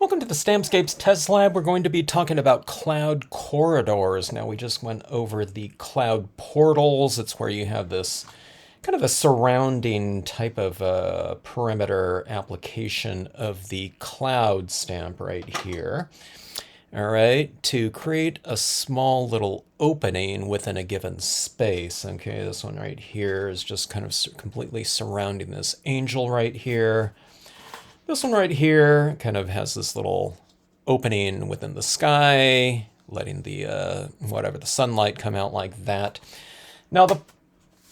Welcome to the Stampscapes test lab. We're going to be talking about cloud corridors. Now, we just went over the cloud portals. It's where you have this kind of a surrounding type of perimeter application of the cloud stamp right here. All right, to create a small little opening within a given space. Okay, this one right here is just kind of completely surrounding this angel right here. This one right here kind of has this little opening within the sky, letting the whatever the sunlight come out like that. Now the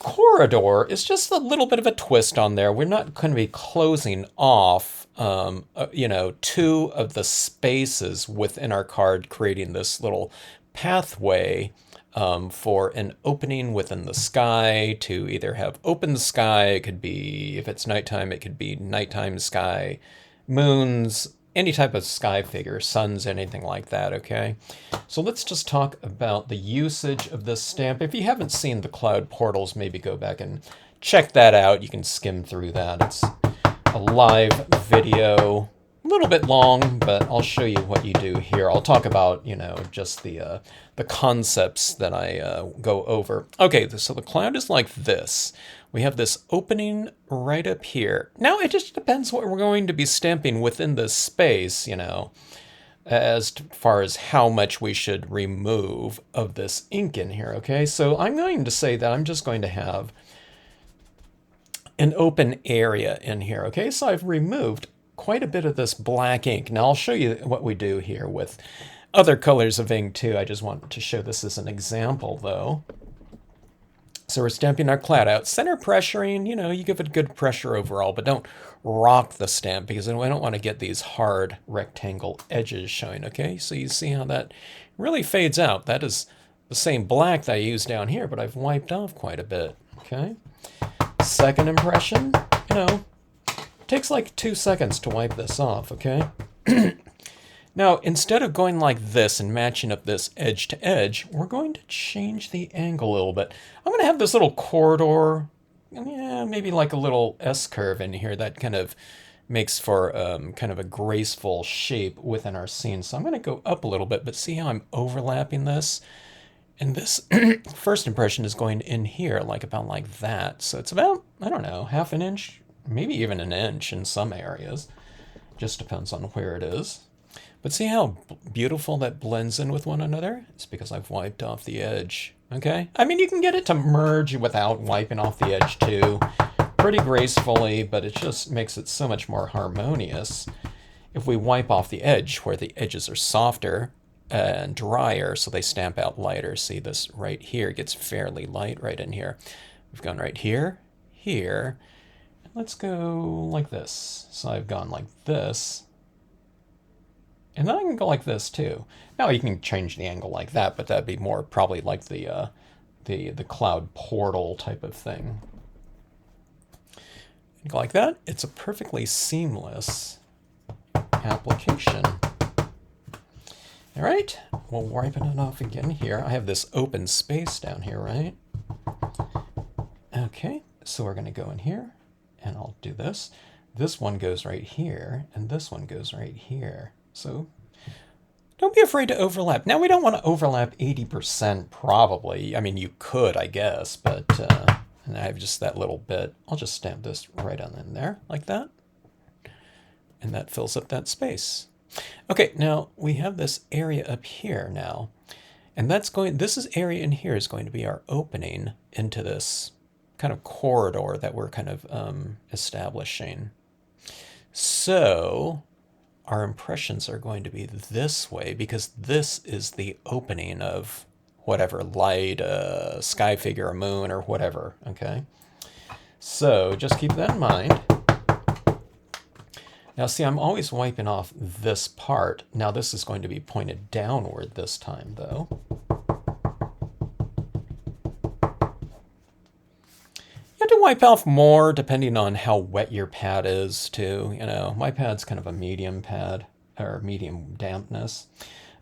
corridor is just a little bit of a twist on there. We're not going to be closing off, two of the spaces within our card, creating this little pathway for an opening within the sky to either have open sky. It could be, if it's nighttime, it could be nighttime sky, moons, any type of sky figure, suns, anything like that, okay? So let's just talk about the usage of this stamp. If you haven't seen the cloud portals, maybe go back and check that out. You can skim through that. It's a live video, a little bit long, but I'll show you what you do here. I'll talk about, just the concepts that I go over. Okay, so the cloud is like this. We have this opening right up here. Now, it just depends what we're going to be stamping within this space, as far as how much we should remove of this ink in here, okay? So I'm going to say that I'm just going to have an open area in here, okay? So I've removed quite a bit of this black ink. Now I'll show you what we do here with other colors of ink too. I just want to show this as an example though. So we're stamping our cloud out. Center pressuring, you give it good pressure overall, but don't rock the stamp because I don't want to get these hard rectangle edges showing, okay? So you see how that really fades out. That is the same black that I used down here, but I've wiped off quite a bit, okay? Second impression, takes like 2 seconds to wipe this off, okay? Now, instead of going like this and matching up this edge to edge, we're going to change the angle a little bit. I'm going to have this little corridor, maybe like a little S-curve in here that kind of makes for kind of a graceful shape within our scene. So I'm going to go up a little bit, but see how I'm overlapping this? And this first impression is going in here, about like that. So it's about, I don't know, half an inch, maybe even an inch in some areas. Just depends on where it is. But see how beautiful that blends in with one another? It's because I've wiped off the edge, okay? I mean, you can get it to merge without wiping off the edge too, pretty gracefully, but it just makes it so much more harmonious if we wipe off the edge where the edges are softer and drier, so they stamp out lighter. See, this right here gets fairly light right in here. We've gone right here, here, and let's go like this. So I've gone like this. And then I can go like this too. Now you can change the angle like that, but that'd be more probably like the cloud portal type of thing. You go like that. It's a perfectly seamless application. All right, we'll wiping it off again here. I have this open space down here, right? Okay, so we're gonna go in here and I'll do this. This one goes right here and this one goes right here. So don't be afraid to overlap. Now, we don't want to overlap 80% probably. I mean, you could, I guess, but and I have just that little bit. I'll just stamp this right on in there like that. And that fills up that space. Okay, now we have this area up here now. And this area in here is going to be our opening into this kind of corridor that we're kind of establishing. So our impressions are going to be this way because this is the opening of whatever light, sky figure, a moon, or whatever, okay? So just keep that in mind. Now see, I'm always wiping off this part. Now this is going to be pointed downward this time, though. You have to wipe off more depending on how wet your pad is too. My pad's kind of a medium pad or medium dampness.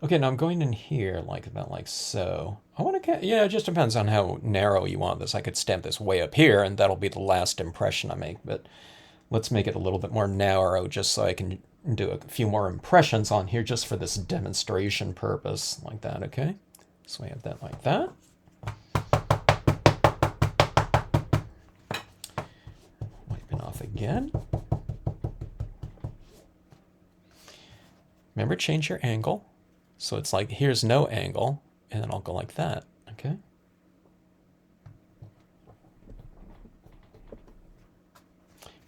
Okay, now I'm going in here about like so. I want to it just depends on how narrow you want this. I could stamp this way up here and that'll be the last impression I make, but let's make it a little bit more narrow just so I can do a few more impressions on here just for this demonstration purpose, like that, okay? So we have that like that. Wiping off again. Remember, change your angle. So it's like, here's no angle, and then I'll go like that, okay?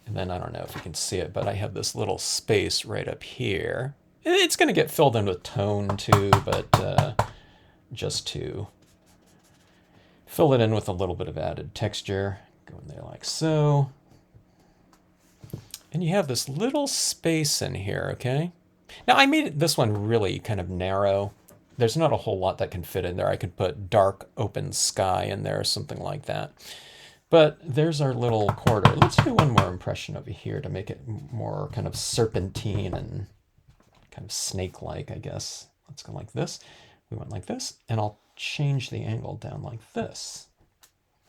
And then I don't know if you can see it, but I have this little space right up here. It's going to get filled in with tone too, but just to fill it in with a little bit of added texture, go in there like so. And you have this little space in here, okay? Now I made this one really kind of narrow. There's not a whole lot that can fit in there. I could put dark open sky in there or something like that. But there's our little corridor. Let's do one more impression over here to make it more kind of serpentine and kind of snake-like, I guess. Let's go like this. We went like this, and I'll change the angle down like this.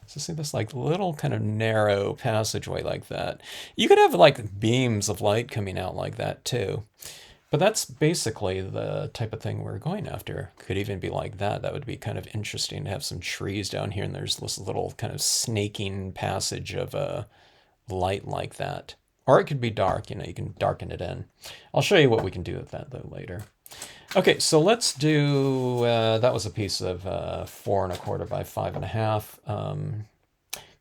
So see this like little kind of narrow passageway like that. You could have like beams of light coming out like that too. But that's basically the type of thing we're going after. Could even be like that. That would be kind of interesting to have some trees down here and there's this little kind of snaking passage of light like that. Or it could be dark, you know, you can darken it in. I'll show you what we can do with that though later. Okay, so let's do, that was a piece of 4 1/4 by 5 1/2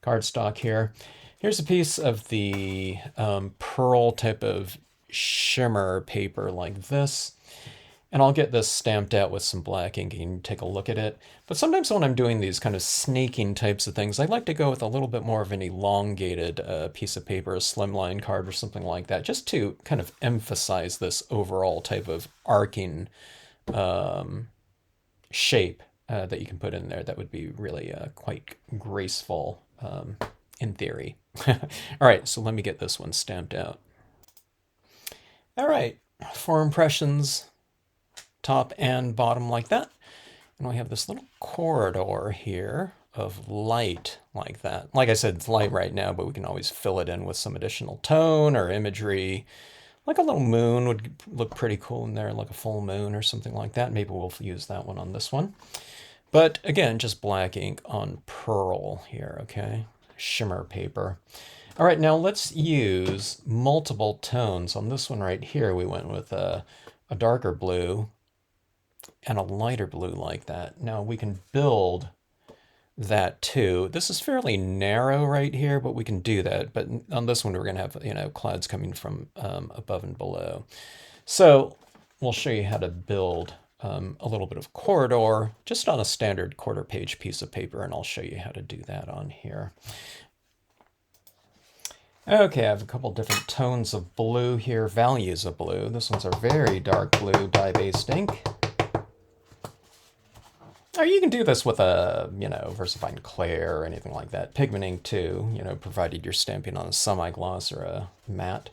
cardstock here. Here's a piece of the pearl type of shimmer paper like this. And I'll get this stamped out with some black ink and you can take a look at it. But sometimes when I'm doing these kind of snaking types of things, I like to go with a little bit more of an elongated piece of paper, a slimline card or something like that, just to kind of emphasize this overall type of arcing shape that you can put in there. That would be really quite graceful in theory. All right, so let me get this one stamped out. All right, 4 impressions, top and bottom like that. And we have this little corridor here of light like that. Like I said, it's light right now, but we can always fill it in with some additional tone or imagery. Like a little moon would look pretty cool in there, like a full moon or something like that. Maybe we'll use that one on this one. But again, just black ink on pearl here, okay? Shimmer paper. All right, now let's use multiple tones. On this one right here, we went with a darker blue and a lighter blue like that. Now we can build that too. This is fairly narrow right here, but we can do that. But on this one, we're gonna have, you know, clouds coming from above and below. So we'll show you how to build a little bit of corridor just on a standard 1/4 page piece of paper, and I'll show you how to do that on here. Okay, I have a couple different tones of blue here, values of blue. This one's a very dark blue dye-based ink. Or you can do this with a, you know, VersaFine Clair or anything like that. Pigment ink too, you know, provided you're stamping on a semi-gloss or a matte.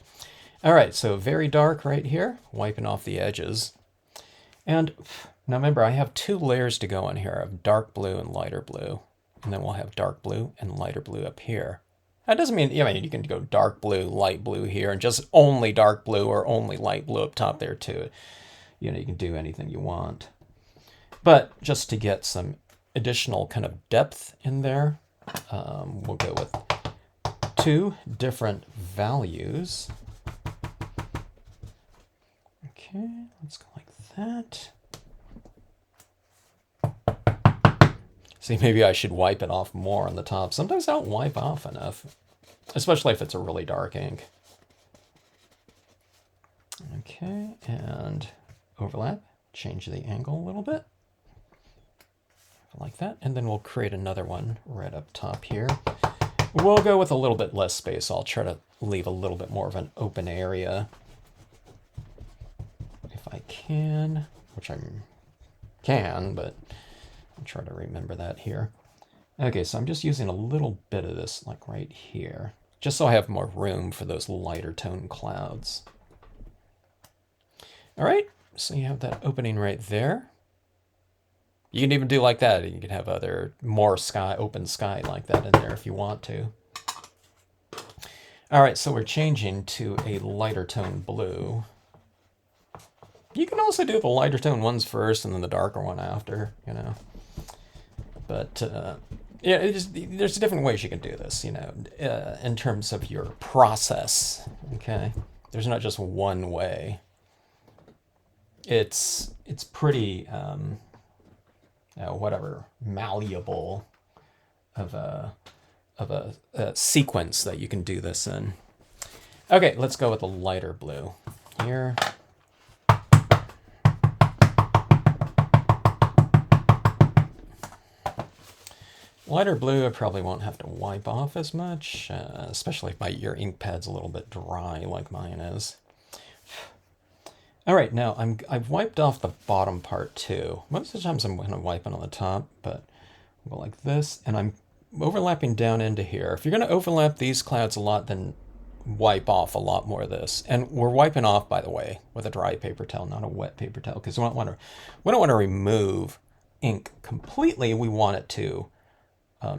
All right, so very dark right here, wiping off the edges. And now remember, I have 2 layers to go on here. I have dark blue and lighter blue. And then we'll have dark blue and lighter blue up here. That doesn't mean, I mean, you can go dark blue, light blue here, and just only dark blue or only light blue up top there too. You know, you can do anything you want. But just to get some additional kind of depth in there, we'll go with 2 different values. Okay, let's go like that. See, maybe I should wipe it off more on the top. Sometimes I don't wipe off enough, especially if it's a really dark ink. Okay, and overlap, change the angle a little bit. Like that, and then we'll create another one right up top here. We'll go with a little bit less space. I'll try to leave a little bit more of an open area if I can, which I can, but I'll try to remember that here. Okay, so I'm just using a little bit of this like right here, just so I have more room for those lighter tone clouds. All right, so you have that opening right there. You can even do like that. You can have more sky, open sky like that in there if you want to. All right, so we're changing to a lighter tone blue. You can also do the lighter tone ones first and then the darker one after, you know. But yeah, there's different ways you can do this, you know, in terms of your process. Okay, there's not just one way. It's pretty whatever malleable of a sequence that you can do this in. Okay, let's go with the lighter blue here. Lighter blue, I probably won't have to wipe off as much, especially if your ink pad's a little bit dry like mine is. All right, now I've wiped off the bottom part too. Most of the times I'm going to wipe it on the top, but I'll go like this, and I'm overlapping down into here. If you're going to overlap these clouds a lot, then wipe off a lot more of this. And we're wiping off, by the way, with a dry paper towel, not a wet paper towel, because we don't want to remove ink completely. We want it to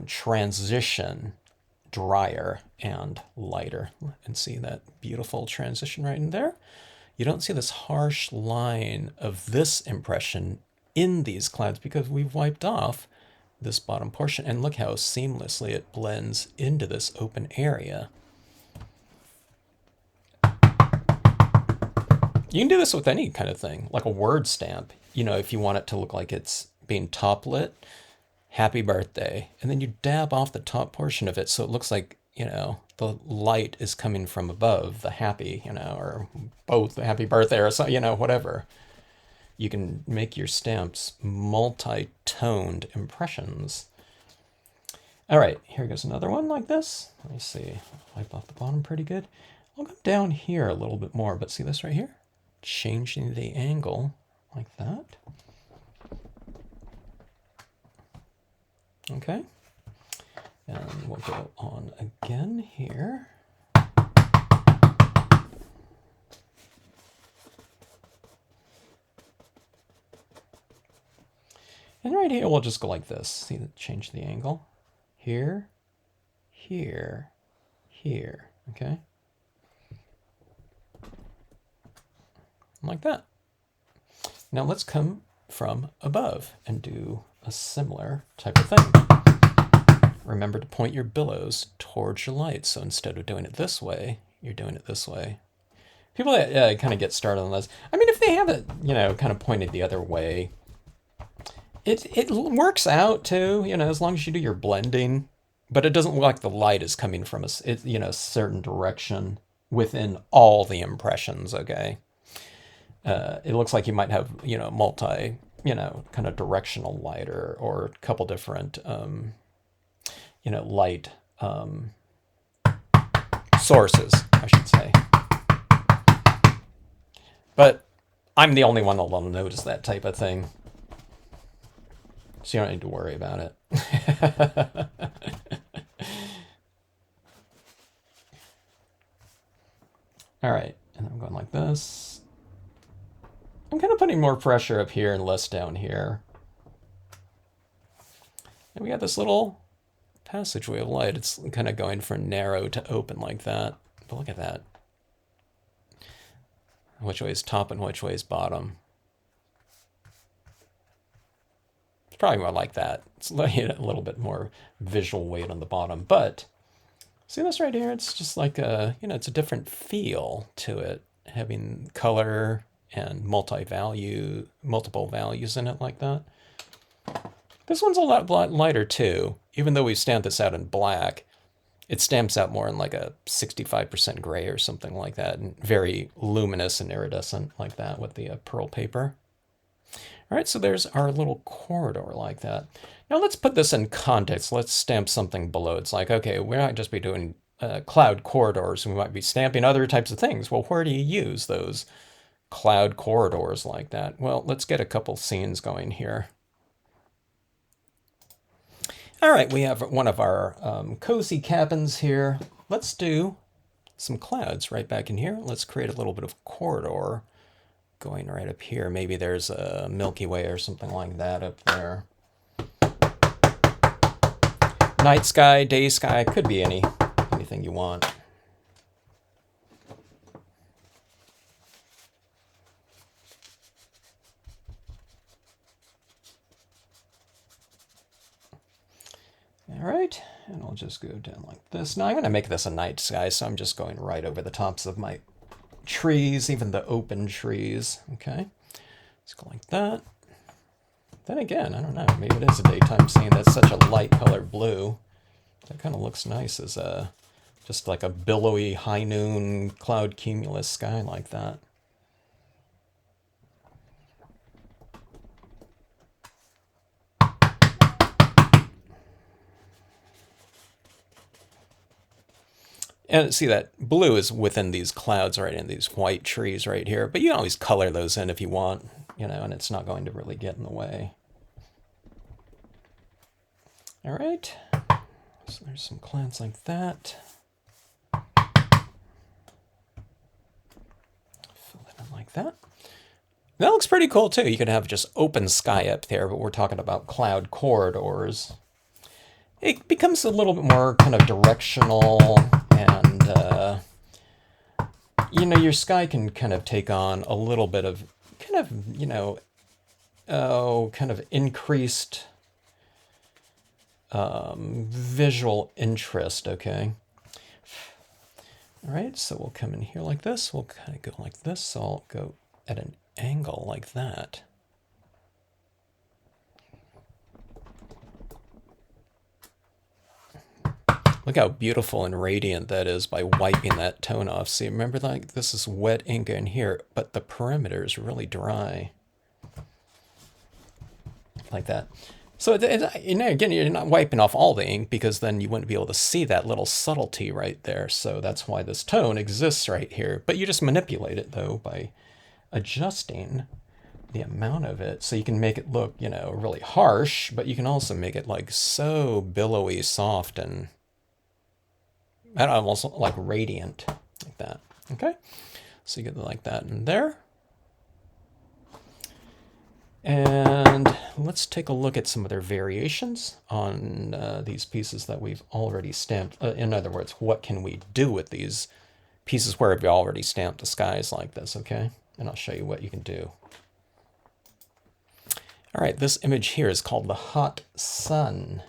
transition drier and lighter. And see that beautiful transition right in there? You don't see this harsh line of this impression in these clouds because we've wiped off this bottom portion. And look how seamlessly it blends into this open area. You can do this with any kind of thing, like a word stamp. You know, if you want it to look like it's being top lit, happy birthday. And then you dab off the top portion of it so it looks like, you know, the light is coming from above the happy, you know, or both the happy birthday or something, you know, whatever. You can make your stamps multi-toned impressions. All right, here goes another one like this. Let me see, wipe off the bottom pretty good. I'll go down here a little bit more, but see this right here? Changing the angle like that. Okay. And we'll go on again here. And right here, we'll just go like this. See, change the angle. Here, here, here, okay? Like that. Now let's come from above and do a similar type of thing. Remember to point your billows towards your light. So instead of doing it this way, you're doing it this way. People kind of get started on this. I mean, if they have it, you know, kind of pointed the other way, it works out too, you know, as long as you do your blending, but it doesn't look like the light is coming from a certain direction within all the impressions, okay? It looks like you might have, you know, multi, you know, kind of directional light or a couple different, you know, light sources, I should say. But I'm the only one that will notice that type of thing. So you don't need to worry about it. All right, and I'm going like this. I'm kind of putting more pressure up here and less down here. And we got this little passageway of light. It's kind of going from narrow to open like that. But look at that. Which way is top and which way is bottom? It's probably more like that. It's a little bit more visual weight on the bottom. But see this right here? It's just like a, you know, it's a different feel to it, having color and multiple values in it like that. This one's a lot lighter too. Even though we've stamped this out in black, it stamps out more in like a 65% gray or something like that, and very luminous and iridescent like that with the pearl paper. All right, so there's our little corridor like that. Now let's put this in context. Let's stamp something below. It's like, okay, we're not just be doing cloud corridors. We might be stamping other types of things. Well, where do you use those cloud corridors like that? Well, let's get a couple scenes going here. All right, we have one of our cozy cabins here. Let's do some clouds right back in here. Let's create a little bit of corridor going right up here. Maybe there's a Milky Way or something like that up there. Night sky, day sky, could be anything you want. right, and I'll just go down like this. Now I'm going to make this a night sky, so I'm just going right over the tops of my trees, even the open trees. Okay, let's go like that. Then again, I don't know, maybe it is a daytime scene. That's such a light colored blue. That kind of looks nice as a, just like a billowy high noon cloud cumulus sky like that. And see that blue is within these clouds, right, in these white trees right here. But you can always color those in if you want, you know, and it's not going to really get in the way. All right, so there's some clouds like that. Fill it in like that. That looks pretty cool too. You could have just open sky up there, but we're talking about cloud corridors. It becomes a little bit more kind of directional, and you know, your sky can kind of take on a little bit of kind of, you know, kind of increased visual interest. Okay. All right, so we'll come in here like this. We'll kind of go like this. So I'll go at an angle like that. Look how beautiful and radiant that is by wiping that tone off. See, remember, like, this is wet ink in here, but the perimeter is really dry. Like that. So, you know, again, you're not wiping off all the ink because then you wouldn't be able to see that little subtlety right there. So that's why this tone exists right here. But you just manipulate it, though, by adjusting the amount of it. So you can make it look, you know, really harsh, but you can also make it, like, so billowy, soft, and almost like radiant, like that. Okay, so you get like that in there. And let's take a look at some of their variations on these pieces that we've already stamped. In other words, what can we do with these pieces where we've already stamped the skies like this, okay? And I'll show you what you can do. All right, this image here is called the hot sun.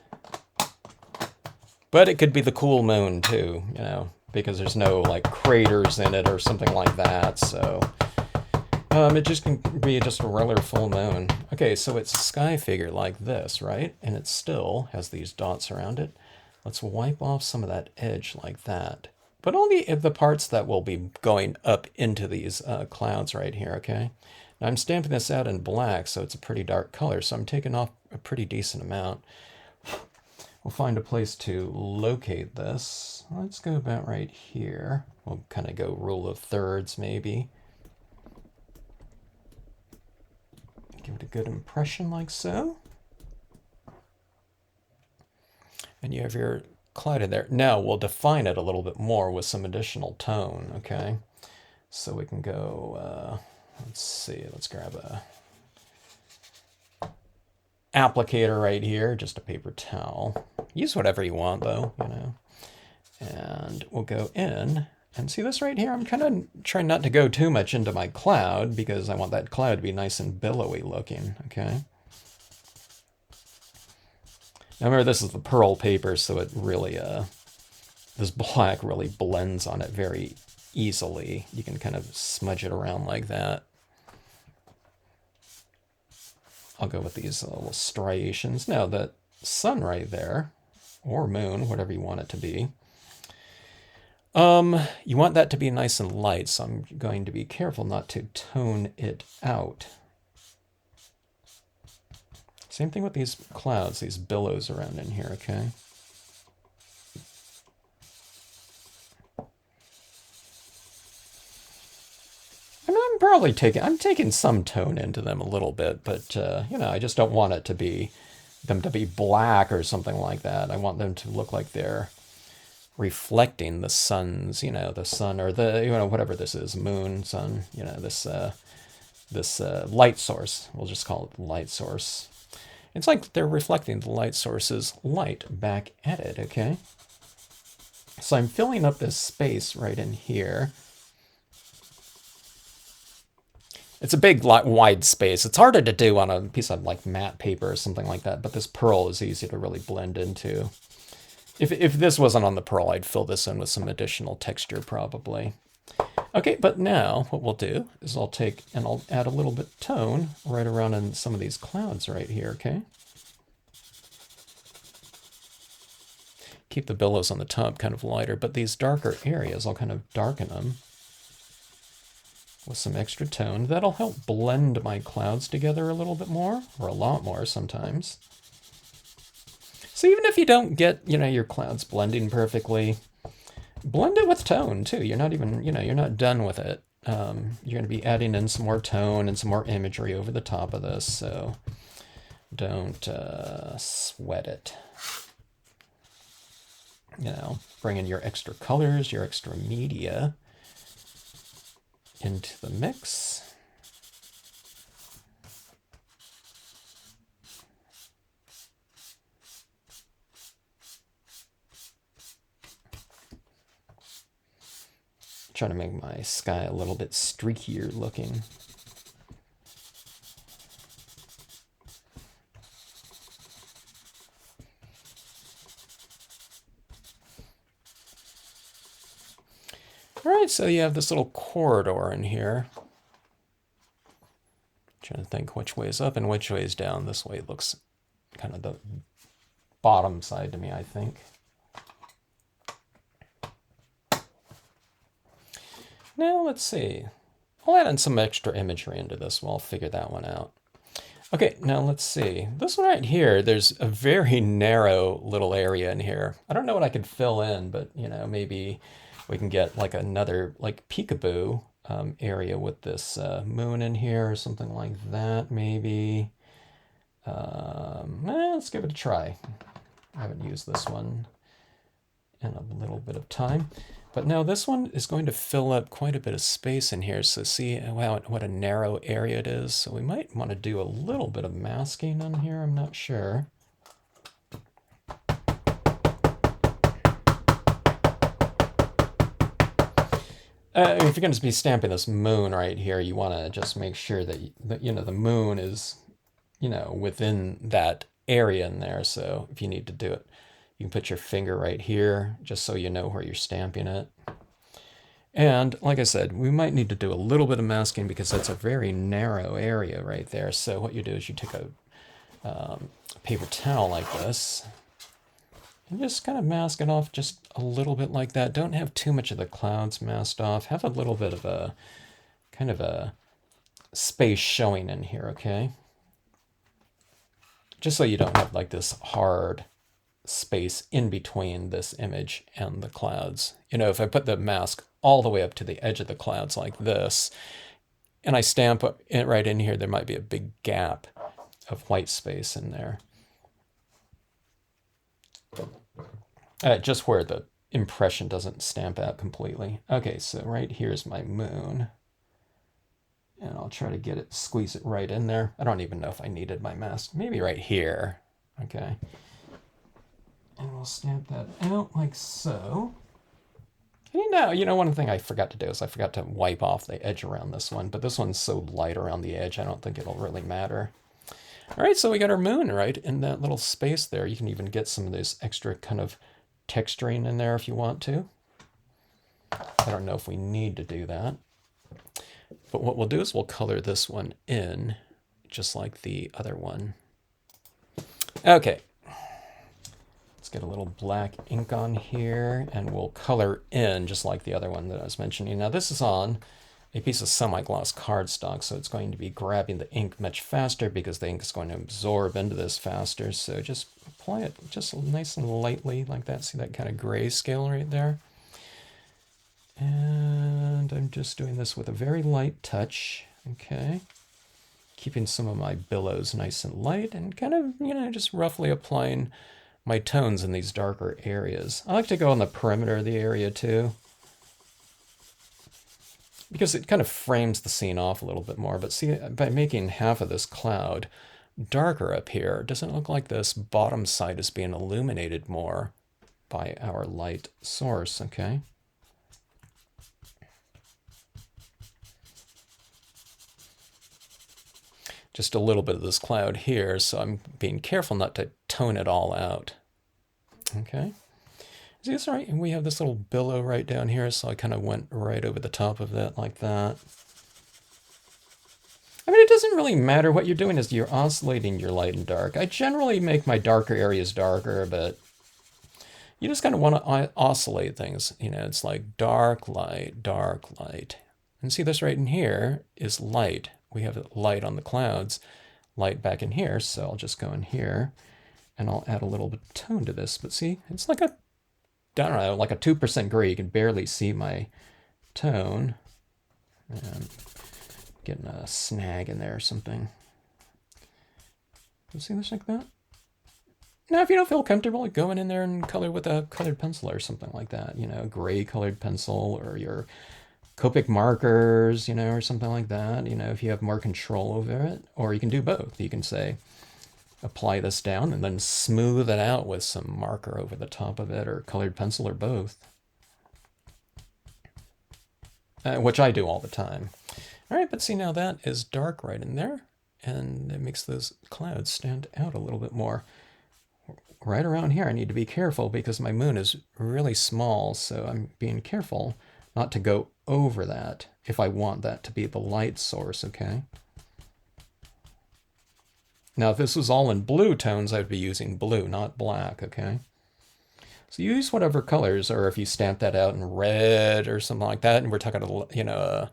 But it could be the cool moon too, you know, because there's no like craters in it or something like that. So it just can be just a regular full moon. Okay, so it's a sky figure like this, right? And it still has these dots around it. Let's wipe off some of that edge like that. But only the parts that will be going up into these clouds right here, okay? Now I'm stamping this out in black, so it's a pretty dark color. So I'm taking off a pretty decent amount. We'll find a place to locate this. Let's go about right here. We'll kind of go rule of thirds, maybe. Give it a good impression like so. And you have your cloud in there. Now we'll define it a little bit more with some additional tone, okay? So we can go, let's see, let's grab a applicator right here, just a paper towel. Use whatever you want though, you know. And we'll go in and see this right here. I'm kind of trying not to go too much into my cloud because I want that cloud to be nice and billowy looking, okay? Now remember, this is the pearl paper, so it really, this black really blends on it very easily. You can kind of smudge it around like that. I'll go with these little striations. Now that sun right there, or moon, whatever you want it to be, you want that to be nice and light, so I'm going to be careful not to tone it out. Same thing with these clouds, these billows around in here, okay? I'm taking some tone into them a little bit, but you know, I just don't want it to be them to be black or something like that. I want them to look like they're reflecting the sun's, you know, the sun or the, you know, whatever this is, moon, sun, you know, this light source. We'll just call it the light source. It's like they're reflecting the light source's light back at it, okay? So I'm filling up this space right in here. It's a big, wide space. It's harder to do on a piece of like matte paper or something like that, but this pearl is easy to really blend into. If this wasn't on the pearl, I'd fill this in with some additional texture probably. Okay, but now what we'll do is I'll take and I'll add a little bit of tone right around in some of these clouds right here, okay? Keep the billows on the top kind of lighter, but these darker areas, I'll kind of darken them with some extra tone. That'll help blend my clouds together a little bit more, or a lot more sometimes. So even if you don't get, your clouds blending perfectly, blend it with tone too. You're not even, you're not done with it. You're going to be adding in some more tone and some more imagery over the top of this, so don't sweat it. Bring in your extra colors, your extra media into the mix. Trying to make my sky a little bit streakier looking. All right, so you have this little corridor in here. Trying to think which way is up and which way is down. This way looks kind of the bottom side to me, I think. Now, let's see. I'll add in some extra imagery into this. We'll figure that one out. Okay, now let's see. This one right here, there's a very narrow little area in here. I don't know what I could fill in, but, maybe we can get like another like peekaboo area with this moon in here or something like that, maybe. Let's give it a try. I haven't used this one in a little bit of time. But now this one is going to fill up quite a bit of space in here. So see what a narrow area it is. So we might want to do a little bit of masking on here. I'm not sure. If you're going to be stamping this moon right here, you want to just make sure that, the moon is, within that area in there. So if you need to do it, you can put your finger right here just so you know where you're stamping it. And like I said, we might need to do a little bit of masking because that's a very narrow area right there. So what you do is you take a paper towel like this and just kind of mask it off just a little bit like that. Don't have too much of the clouds masked off. Have a little bit of a kind of a space showing in here, okay? Just so you don't have like this hard space in between this image and the clouds. If I put the mask all the way up to the edge of the clouds like this, and I stamp it right in here, there might be a big gap of white space in there. Just where the impression doesn't stamp out completely. Okay, so right here's my moon. And I'll try to squeeze it right in there. I don't even know if I needed my mask. Maybe right here. Okay. And we'll stamp that out like so. And one thing I forgot to do is I forgot to wipe off the edge around this one, but this one's so light around the edge, I don't think it'll really matter. All right, so we got our moon right in that little space there. You can even get some of this extra kind of texturing in there if you want to. I don't know if we need to do that. But what we'll do is we'll color this one in just like the other one. Okay. Let's get a little black ink on here and we'll color in just like the other one that I was mentioning. Now this is on a piece of semi-gloss cardstock, so it's going to be grabbing the ink much faster because the ink is going to absorb into this faster. So just apply it just nice and lightly like that. See that kind of grayscale right there? And I'm just doing this with a very light touch, okay? Keeping some of my billows nice and light and kind of, just roughly applying my tones in these darker areas. I like to go on the perimeter of the area too, because it kind of frames the scene off a little bit more. But see, by making half of this cloud darker up here, it doesn't look like this bottom side is being illuminated more by our light source, okay? Just a little bit of this cloud here, so I'm being careful not to tone it all out. Okay. See this right? And we have this little billow right down here, so I kind of went right over the top of that like that. I mean, it doesn't really matter what you're doing as you're oscillating your light and dark. I generally make my darker areas darker, but you just kind of want to oscillate things. You know, it's like dark, light, dark, light. And see this right in here is light. We have light on the clouds, light back in here. So I'll just go in here and I'll add a little bit of tone to this. But see, it's like a, I don't know, like a 2% gray. You can barely see my tone. And getting a snag in there or something. You see this like that? Now, if you don't feel comfortable going in there and color with a colored pencil or something like that, you know, gray colored pencil or your Copic markers, you know, or something like that, you know, if you have more control over it, or you can do both. You can say, apply this down and then smooth it out with some marker over the top of it or colored pencil or both. Which I do all the time. All right, but see now that is dark right in there, and it makes those clouds stand out a little bit more. Right around here, I need to be careful because my moon is really small, so I'm being careful not to go over that if I want that to be the light source, okay? Now, if this was all in blue tones, I'd be using blue, not black, okay? So use whatever colors, or if you stamp that out in red or something like that, and we're talking, you know, a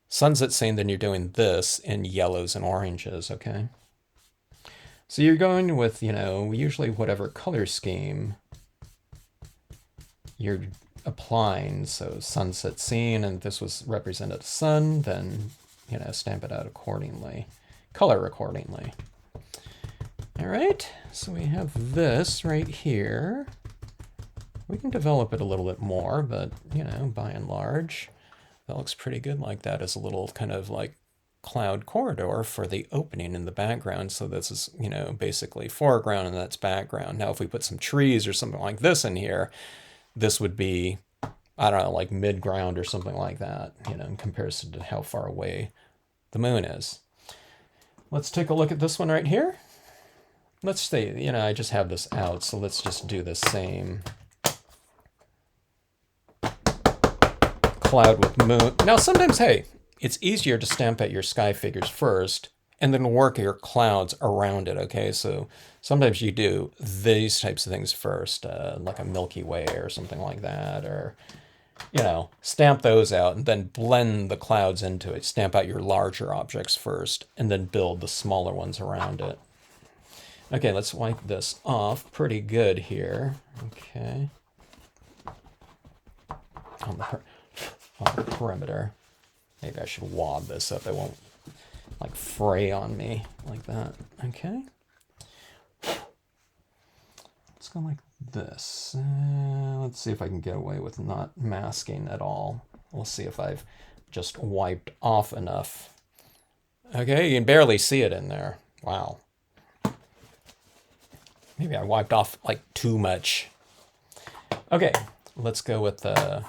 sunset scene, then you're doing this in yellows and oranges, okay? So you're going with, you know, usually whatever color scheme you're applying. So sunset scene, and this was represented as sun, then, you know, stamp it out accordingly, color accordingly. All right, so we have this right here. We can develop it a little bit more, but, you know, by and large, that looks pretty good like that as a little kind of like cloud corridor for the opening in the background. So this is, you know, basically foreground and that's background. Now, if we put some trees or something like this in here, this would be, I don't know, like mid-ground or something like that, you know, in comparison to how far away the moon is. Let's take a look at this one right here. Let's say, you know, I just have this out, so let's just do the same cloud with moon. Now, sometimes, hey, it's easier to stamp out your sky figures first and then work your clouds around it, okay? So sometimes you do these types of things first, like a Milky Way or something like that, or, you know, stamp those out and then blend the clouds into it. Stamp out your larger objects first and then build the smaller ones around it. Okay, let's wipe this off pretty good here, okay? On the perimeter. Maybe I should wad this so it won't like fray on me like that. Okay. Let's go like this. Let's see if I can get away with not masking at all. We'll see if I've just wiped off enough. Okay, you can barely see it in there. Wow. Maybe I wiped off like too much. Okay, let's go with a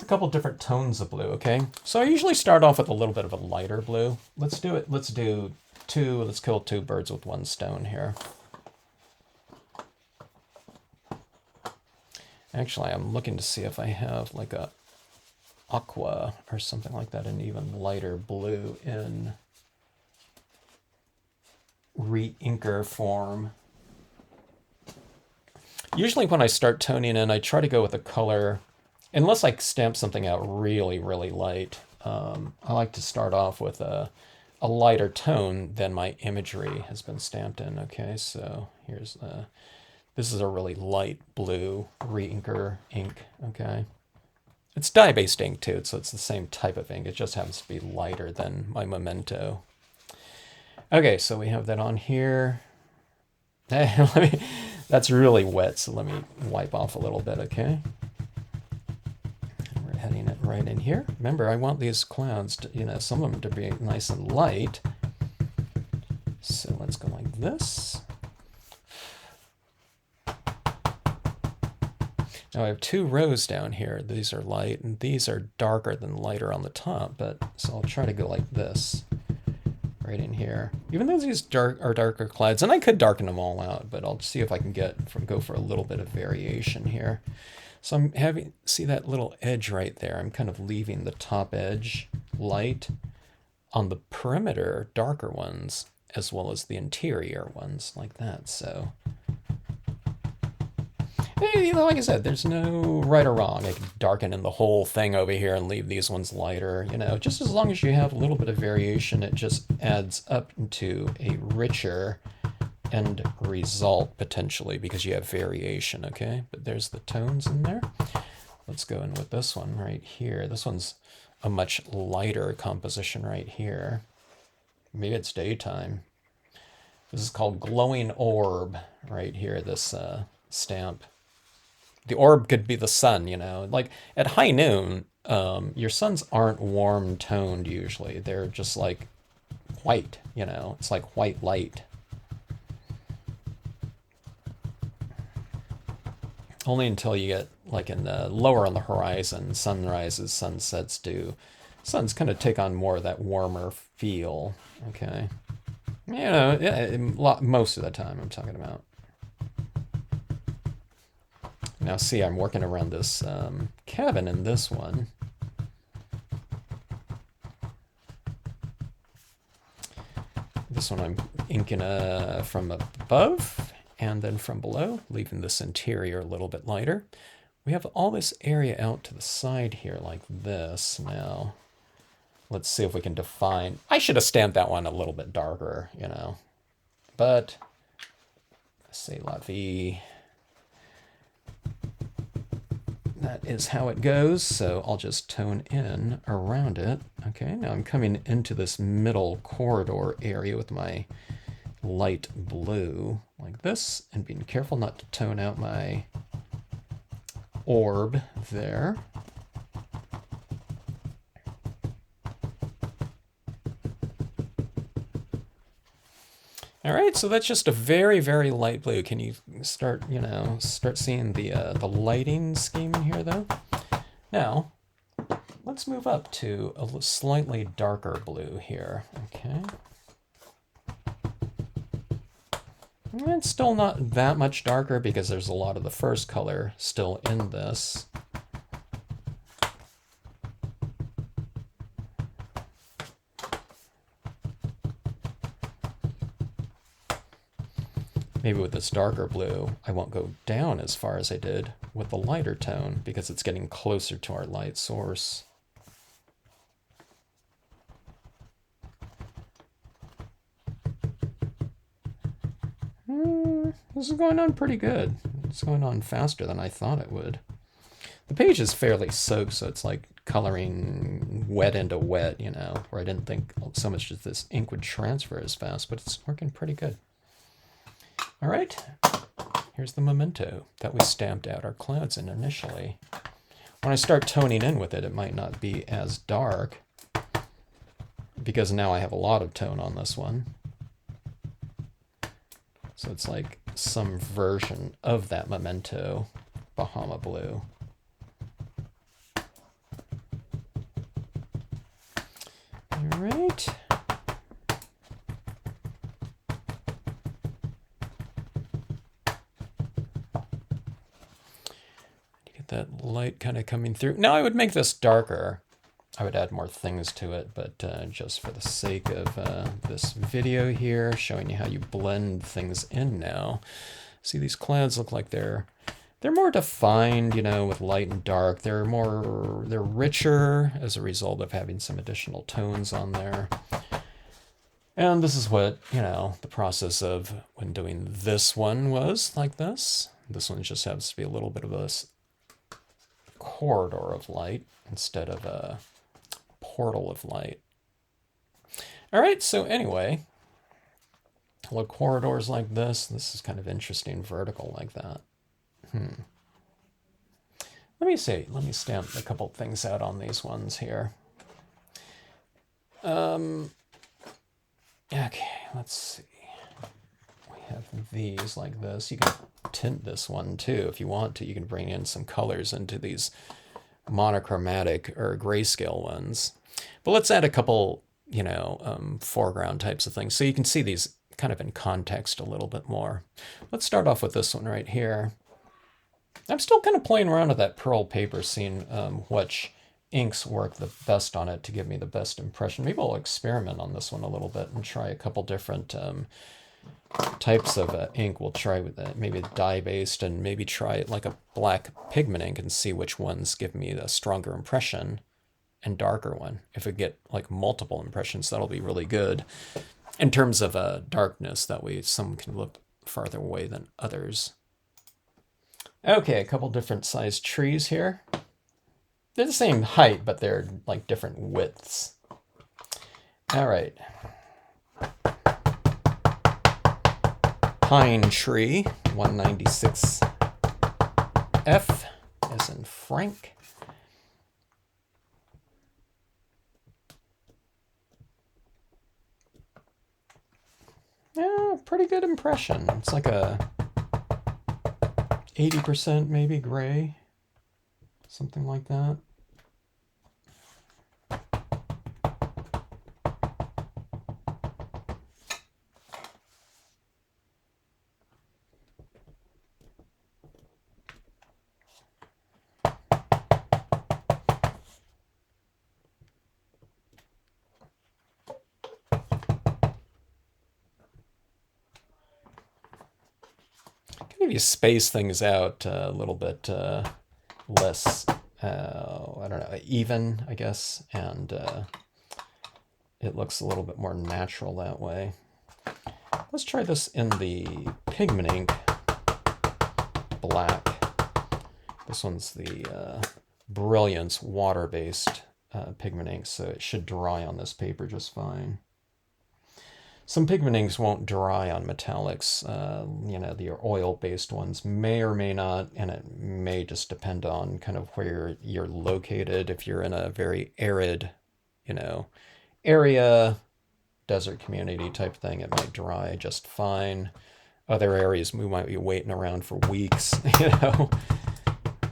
couple different tones of blue, okay? So I usually start off with a little bit of a lighter blue. Let's kill two birds with one stone here. Actually, I'm looking to see if I have like a aqua or something like that, an even lighter blue in re-inker form. Usually when I start toning in, I try to go with a color. Unless I stamp something out really, really light, I like to start off with a lighter tone than my imagery has been stamped in. Okay, so here's this is a really light blue re-inker ink. Okay, it's dye-based ink too, so it's the same type of ink. It just happens to be lighter than my Memento. Okay, so we have that on here. That's really wet, so let me wipe off a little bit. Okay. Heading it right in here. Remember, I want these clouds to, you know, some of them to be nice and light. So let's go like this. Now I have two rows down here. These are light and these are darker than lighter on the top, but so I'll try to go like this. right in here. Even though these are darker clouds, and I could darken them all out, but I'll see if I can go for a little bit of variation here. So I'm having, see that little edge right there? I'm kind of leaving the top edge light on the perimeter, darker ones, as well as the interior ones, like that. So, you know, like I said, there's no right or wrong. I can darken in the whole thing over here and leave these ones lighter. You know, just as long as you have a little bit of variation, it just adds up into a richer end result, potentially, because you have variation, okay? But there's the tones in there. Let's go in with this one right here. This one's a much lighter composition right here. Maybe it's daytime. This is called Glowing Orb right here, this stamp. The orb could be the sun, you know. Like at high noon, your suns aren't warm toned usually. They're just like white, you know. It's like white light. Only until you get like in the lower on the horizon, sunrises, sunsets do. Suns kind of take on more of that warmer feel, okay? You know, yeah, most of the time I'm talking about. Now see, I'm working around this cabin in this one. This one I'm inking from above and then from below, leaving this interior a little bit lighter. We have all this area out to the side here like this. Now, let's see if we can define. I should have stamped that one a little bit darker, you know. But, c'est la vie. That is how it goes, so I'll just tone in around it. Okay, now I'm coming into this middle corridor area with my light blue like this, and being careful not to tone out my orb there. All right, so that's just a very, very light blue. Can you start, you know, start seeing the lighting scheme in here, though? Now, let's move up to a slightly darker blue here, okay? It's still not that much darker because there's a lot of the first color still in this. Maybe with this darker blue, I won't go down as far as I did with the lighter tone because it's getting closer to our light source. This is going on pretty good. It's going on faster than I thought it would. The page is fairly soaked, so it's like coloring wet into wet, you know, where I didn't think so much that this ink would transfer as fast, but it's working pretty good. All right, here's the memento that we stamped out our clouds in initially. When I start toning in with it, it might not be as dark because now I have a lot of tone on this one. So it's like some version of that memento Bahama blue. All right. That light kind of coming through. Now I would make this darker. I would add more things to it, but just for the sake of this video here, showing you how you blend things in now. See, these clouds look like they're more defined, you know, with light and dark. They're richer as a result of having some additional tones on there. And this is what, you know, the process of when doing this one was like this. This one just has to be a little bit of a corridor of light instead of a portal of light. All right, so anyway, little corridors like this. This is kind of interesting, vertical like that. Let me see. Let me stamp a couple things out on these ones here. Okay, let's see. We have these like this. You can tint this one too if you want to. You can bring in some colors into these monochromatic or grayscale ones. But let's add a couple foreground types of things. So you can see these kind of in context a little bit more. Let's start off with this one right here. I'm still kind of playing around with that pearl paper, seeing which inks work the best on it to give me the best impression. Maybe I'll experiment on this one a little bit and try a couple different types of ink. We'll try with maybe dye-based and maybe try it like a black pigment ink and see which ones give me a stronger impression and darker one. If we get like multiple impressions, that'll be really good. In terms of darkness, that way some can look farther away than others. Okay, a couple different sized trees here. They're the same height, but they're like different widths. All right. Pine tree, 196F, as in Frank. Yeah, pretty good impression. It's like a 80% maybe gray, something like that. Maybe space things out a little bit less, I don't know, even, I guess, and it looks a little bit more natural that way. Let's try this in the pigment ink black. This one's the Brilliance water-based pigment ink, so it should dry on this paper just fine. Some pigment inks won't dry on metallics. The oil-based ones may or may not, and it may just depend on kind of where you're located. If you're in a very arid, area, desert community type thing, it might dry just fine. Other areas we might be waiting around for weeks,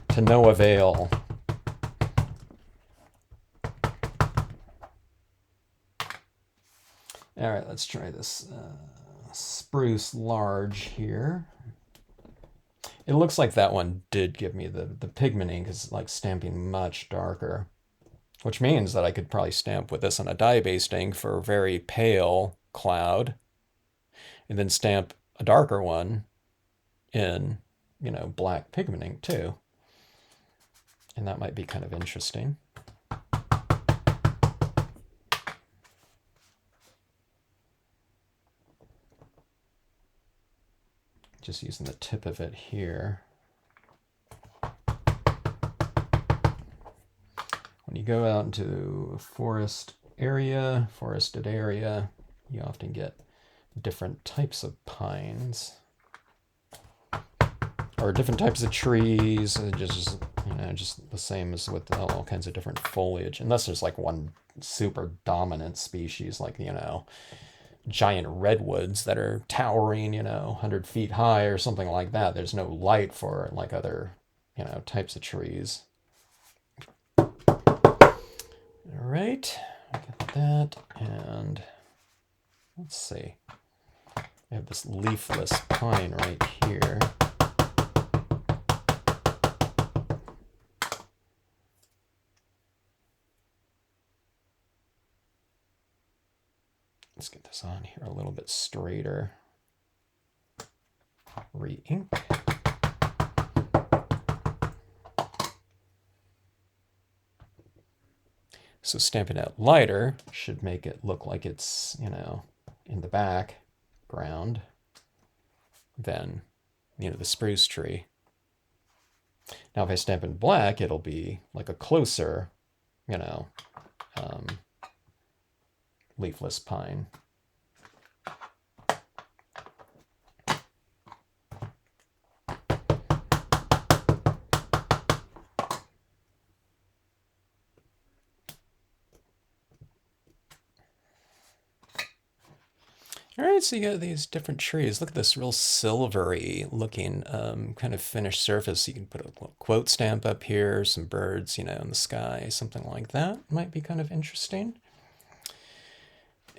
to no avail. All right, let's try this spruce large here. It looks like that one did give me the pigment ink is like stamping much darker, which means that I could probably stamp with this on a dye-based ink for a very pale cloud, and then stamp a darker one in, black pigment ink too. And that might be kind of interesting. Just using the tip of it here. When you go out into a forested area, you often get different types of pines or different types of trees. Just the same as with all kinds of different foliage, unless there's like one super dominant species, like giant redwoods that are towering, 100 feet high or something like that. There's no light for like other, types of trees. All right, got that, and let's see. I have this leafless pine right here. Let's get this on here a little bit straighter. Re-ink. So stamping out lighter should make it look like it's, in the background than, the spruce tree. Now if I stamp in black, it'll be like a closer, leafless pine. All right, so you got these different trees. Look at this real silvery looking kind of finished surface. You can put a little quote stamp up here, some birds, in the sky, something like that. Might be kind of interesting.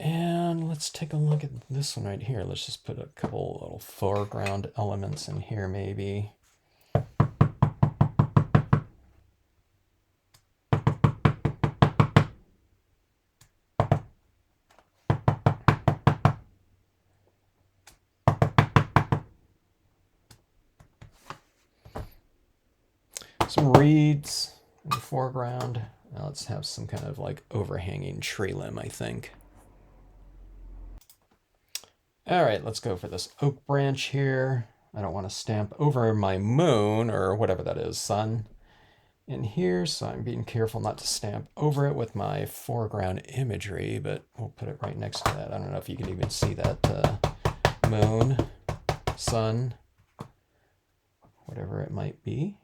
And let's take a look at this one right here. Let's just put a couple little foreground elements in here maybe. Some reeds in the foreground. Now let's have some kind of like overhanging tree limb, I think. All right, let's go for this oak branch here. I don't want to stamp over my moon or whatever that is, sun, in here, so I'm being careful not to stamp over it with my foreground imagery, but we'll put it right next to that. I don't know if you can even see that moon, sun, whatever it might be.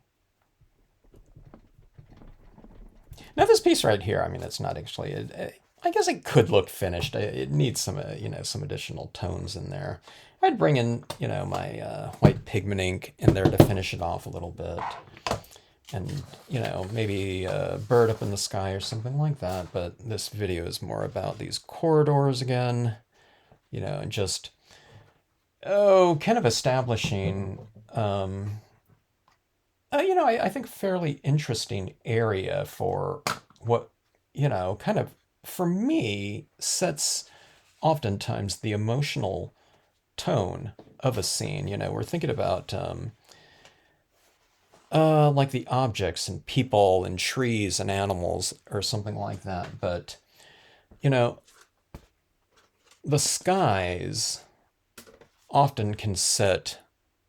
Now this piece right here, I mean, it's not actually, I guess it could look finished. It needs some, some additional tones in there. I'd bring in, my white pigment ink in there to finish it off a little bit. And, maybe a bird up in the sky or something like that. But this video is more about these corridors again, and just, kind of establishing, I think fairly interesting area for what, kind of, for me, sets oftentimes the emotional tone of a scene. We're thinking about like the objects and people and trees and animals or something like that. But, the skies often can set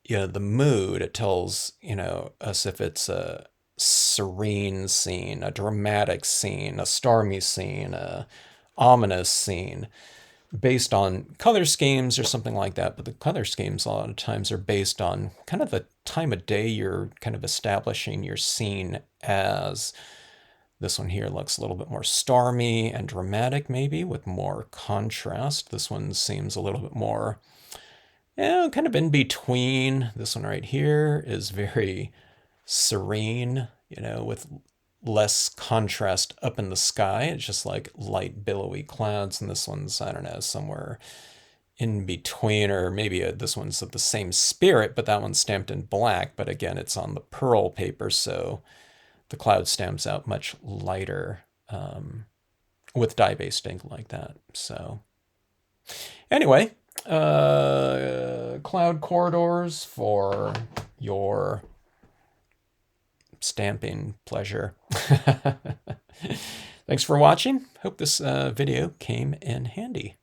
the mood. It tells us if it's a serene scene, a dramatic scene, a stormy scene, a ominous scene, based on color schemes or something like that. But the color schemes a lot of times are based on kind of the time of day you're kind of establishing your scene as. This one here looks a little bit more stormy and dramatic, maybe with more contrast. This one seems a little bit more kind of in between. This one right here is very serene, with less contrast up in the sky. It's just like light billowy clouds. And this one's, I don't know, somewhere in between, or maybe this one's of the same spirit, but that one's stamped in black. But again, it's on the pearl paper, so the cloud stamps out much lighter with dye-based ink like that. So anyway, cloud corridors for your stamping pleasure. Thanks for watching. Hope this video came in handy.